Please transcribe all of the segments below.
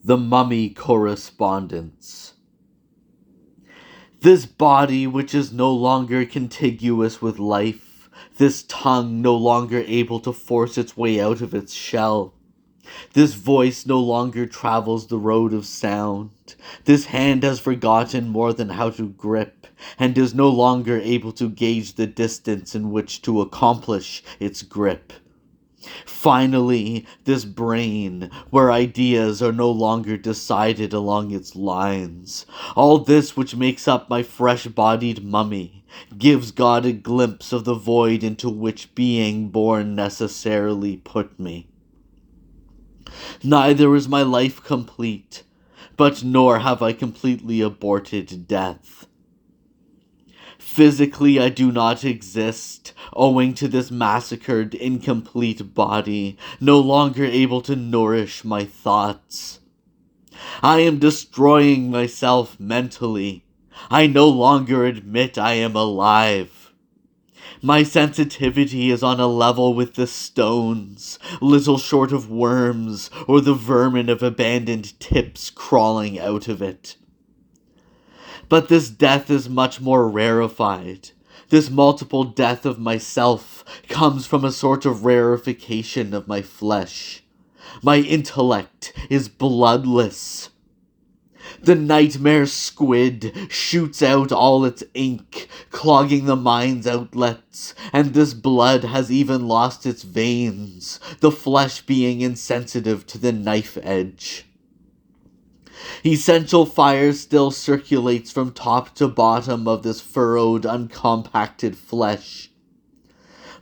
The Mummy Correspondence. This body which is no longer contiguous with life, this tongue no longer able to force its way out of its shell, this voice no longer travels the road of sound, this hand has forgotten more than how to grip, and is no longer able to gauge the distance in which to accomplish its grip. Finally, this brain, where ideas are no longer decided along its lines, all this which makes up my fresh-bodied mummy, gives God a glimpse of the void into which being born necessarily put me. Neither is my life complete, but nor have I completely aborted death. Physically, I do not exist, owing to this massacred, incomplete body, no longer able to nourish my thoughts. I am destroying myself mentally. I no longer admit I am alive. My sensitivity is on a level with the stones, little short of worms, or the vermin of abandoned tips crawling out of it. But this death is much more rarefied. This multiple death of myself comes from a sort of rarefication of my flesh. My intellect is bloodless. The nightmare squid shoots out all its ink, clogging the mind's outlets, and this blood has even lost its veins, the flesh being insensitive to the knife edge. Essential fire still circulates from top to bottom of this furrowed, uncompacted flesh.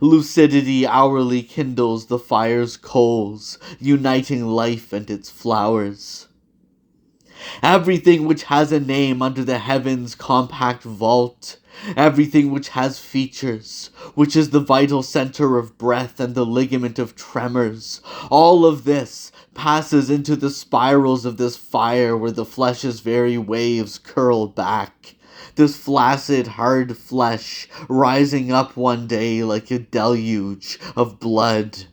Lucidity hourly kindles the fire's coals, uniting life and its flowers. Everything which has a name under the heaven's compact vault, everything which has features, which is the vital center of breath and the ligament of tremors, all of this passes into the spirals of this fire where the flesh's very waves curl back. This flaccid, hard flesh rising up one day like a deluge of blood.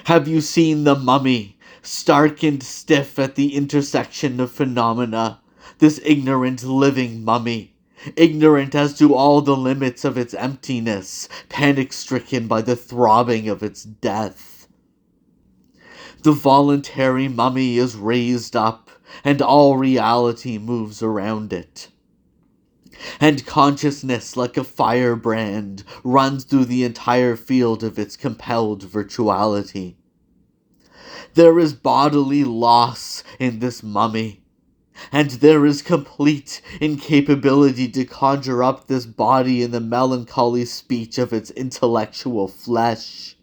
Have you seen the mummy, stark and stiff at the intersection of phenomena, this ignorant living mummy, ignorant as to all the limits of its emptiness, panic-stricken by the throbbing of its death? The voluntary mummy is raised up, and all reality moves around it. And consciousness, like a firebrand, runs through the entire field of its compelled virtuality. There is bodily loss in this mummy, and there is complete incapability to conjure up this body in the melancholy speech of its intellectual flesh.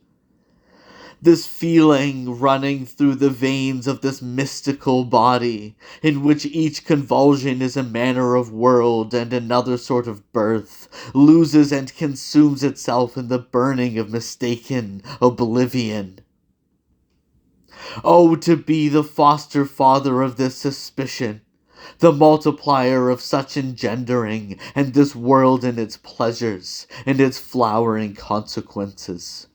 This feeling running through the veins of this mystical body, in which each convulsion is a manner of world and another sort of birth, loses and consumes itself in the burning of mistaken oblivion. Oh, to be the foster father of this suspicion, the multiplier of such engendering, and this world in its pleasures, and its flowering consequences.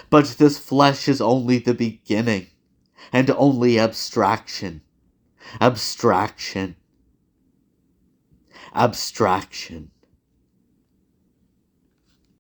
But this flesh is only the beginning, and only abstraction. Abstraction. Abstraction.